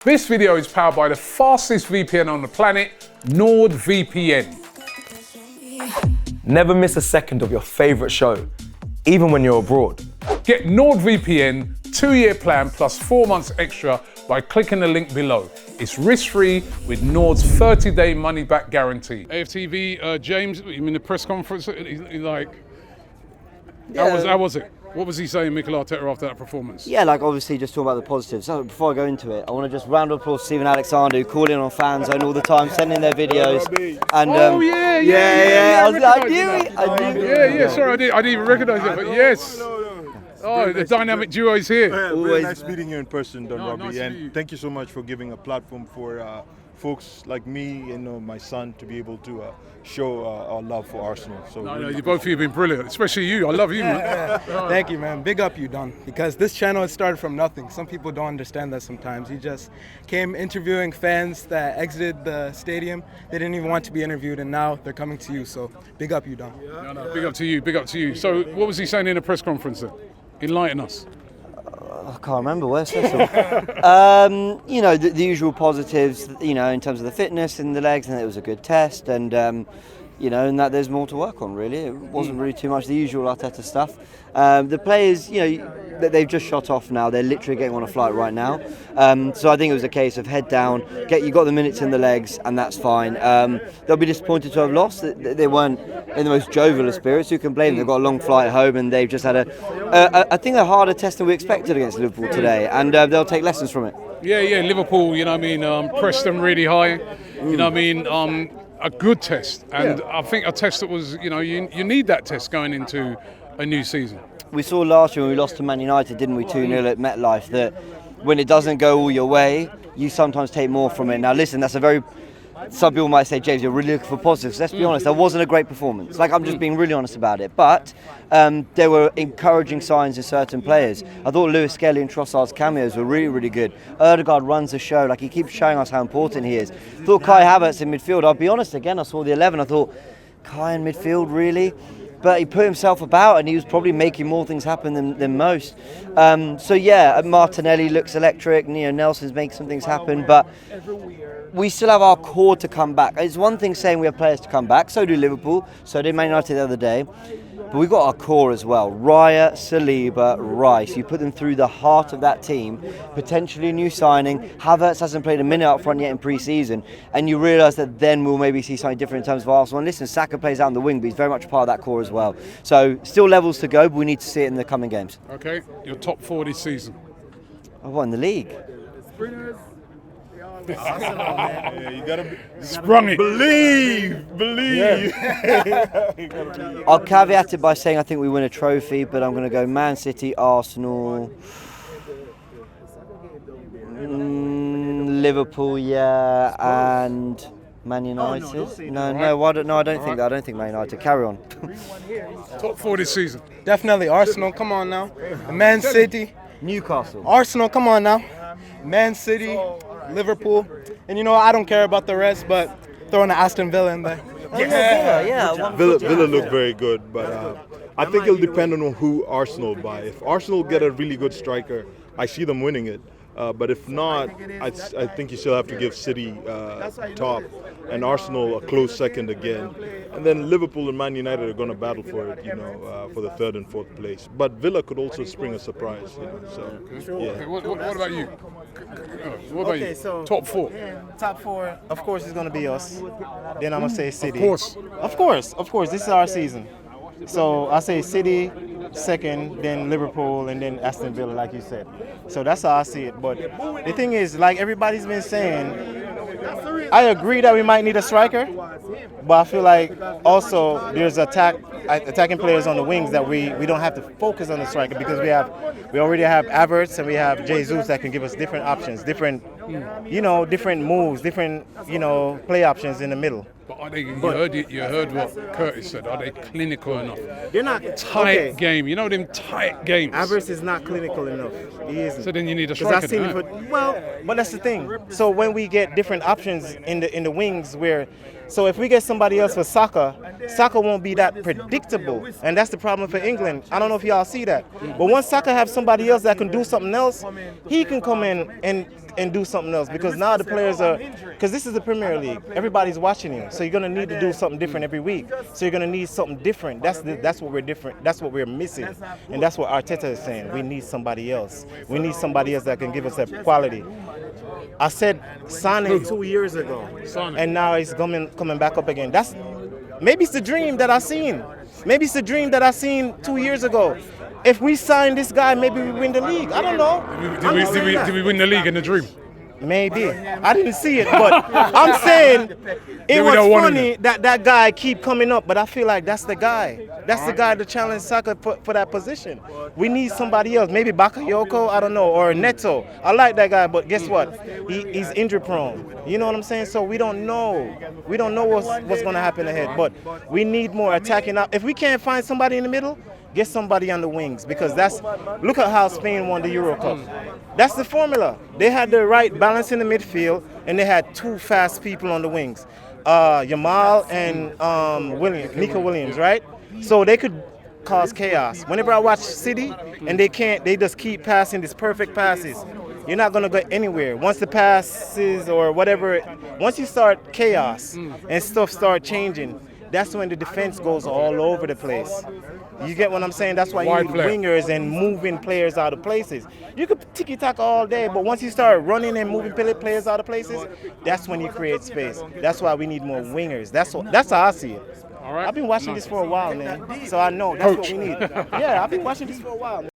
This video is powered by the fastest VPN on the planet, NordVPN. Never miss a second of your favorite show, even when you're abroad. Get NordVPN 2-year plan plus 4 months extra by clicking the link below. It's risk-free with Nord's 30-day money-back guarantee. AFTV, James, you mean the press conference? He's like, how was it? What was he saying, Mikel Arteta, after that performance? Yeah, like obviously just talking about the positives. So before I go into it, I want to just round of applause Stephen Alexander, who called in on fan zone all the time, sending their videos. And I knew it. Sorry, I didn't even recognise it, but yes. Oh, the dynamic duo is here. Very nice meeting you in person, Don Robbie, nice and thank you so much for giving a platform for folks like me and my son to be able to show our love for Arsenal. So no, you both of you have been brilliant, especially you. I love you, man. Thank you, man. Big up you, Don, because this channel has started from nothing. Some people don't understand that sometimes. You just came interviewing fans that exited the stadium. They didn't even want to be interviewed, and now they're coming to you. So big up you, Don. No, big up to you, big up to you. So what was he saying in the press conference then? Enlighten us. I can't remember where Cecil. The usual positives, in terms of the fitness and the legs, and it was a good test, and and that there's more to work on. Really, it wasn't really too much the usual Arteta stuff. The players, they've just shot off now. They're literally getting on a flight right now. So I think it was a case of head down, you got the minutes in the legs, and that's fine. They'll be disappointed to have lost. They weren't in the most jovial of spirits. Who can blame them? They've got a long flight home, and they've just had I think a harder test than we expected against Liverpool today, and they'll take lessons from it. Yeah, Liverpool, pressed them really high. A good test, and I think a test that was, you need that test going into a new season. We saw last year when we lost to Man United, didn't we, 2-0 at MetLife, that when it doesn't go all your way, you sometimes take more from it. Now listen, some people might say, James, you're really looking for positives. Let's be honest, that wasn't a great performance. I'm just being really honest about it. But there were encouraging signs in certain players. I thought Lewis Skelly and Trossard's cameos were really, really good. Ødegaard runs the show. He keeps showing us how important he is. I thought Kai Havertz in midfield. I'll be honest, again, I saw the 11. I thought, Kai in midfield, really? But he put himself about, and he was probably making more things happen than most. Martinelli looks electric. Nelson's making some things happen, but we still have our core to come back. It's one thing saying we have players to come back. So do Liverpool. So did Man United the other day. But we've got our core as well. Raya, Saliba, Rice. You put them through the heart of that team. Potentially a new signing. Havertz hasn't played a minute up front yet in pre-season. And you realise that then we'll maybe see something different in terms of Arsenal. And listen, Saka plays out on the wing, but he's very much part of that core as well. So still levels to go, but we need to see it in the coming games. Okay, your top 4 this season. I've won the league. you gotta sprung it. Believe. I'll caveat it by saying I think we win a trophy, but I'm going to go Man City, Arsenal, Liverpool, and Man United. I don't think that. I don't think Man United. Carry on. Top 4 this season. Definitely Arsenal. Come on now. Man City, Newcastle. Arsenal. Come on now. Man City, Liverpool, and I don't care about the rest, but throwing an Aston Villa in there. Villa look very good, but I think it'll depend on who Arsenal buy. If Arsenal get a really good striker, I see them winning it. But if not, I think you still have to give City top and Arsenal a close second again. And then Liverpool and Man United are going to battle for it, for the 3rd and 4th place. But Villa could also spring a surprise. Okay, what about you? What about you? So top 4. Top 4, of course, is going to be us. Then I'm going to say City. Of course. Of course. This is our season. So I say City, second, then Liverpool, and then Aston Villa, like you said. So that's how I see it. But the thing is, like everybody's been saying, I agree that we might need a striker, but I feel like also there's attacking players on the wings that we don't have to focus on the striker because we already have Havertz and we have Jesus that can give us different options, different moves, different play options in the middle. But are they? You heard what Curtis said. Are they clinical enough? They're not Tight game. You know them tight games. Havertz is not clinical enough. He isn't. So then you need a 'Cause I've striker. seen Then, him huh? well, but that's the thing. So when we get different options in the wings, so if we get somebody else for Saka won't be that predictable, and that's the problem for England. I don't know if y'all see that, but once Saka have somebody else that can do something else, he can come in and do something else, because now the players are, because this is the Premier League, everybody's watching you, so you're gonna need to do something different every week. So you're gonna need something different. That's what we're different. That's what we're missing, and that's what Arteta is saying. We need somebody else. We need somebody else that can give us that quality. I said Sane 2 years ago, and now he's coming back up again. Maybe it's the dream that I seen. Maybe it's the dream that I seen 2 years ago. If we sign this guy, maybe we win the league. I don't know. Did we win the league in the dream? Maybe. I didn't see it, but I'm saying it was funny that guy keep coming up, but I feel like that's the guy. That's the guy to challenge Saka for that position. We need somebody else. Maybe Bakayoko, I don't know, or Neto. I like that guy, but guess what? He's injury prone. You know what I'm saying? So we don't know. We don't know what's going to happen ahead, but we need more attacking. If we can't find somebody in the middle, get somebody on the wings, because look at how Spain won the Euro Cup. That's the formula. They had the right balance in the midfield, and they had two fast people on the wings, Yamal and Nico Williams, right? So they could cause chaos. Whenever I watch City, and they just keep passing these perfect passes, you're not going to go anywhere. Once the passes or whatever, once you start chaos and stuff start changing, that's when the defense goes all over the place. You get what I'm saying? That's why you need wingers and moving players out of places. You could tiki-taka all day, but once you start running and moving players out of places, that's when you create space. That's why we need more wingers. That's how I see it. All right. I've been watching this for a while, man. So I know that's what we need. Yeah, I've been watching this for a while, man.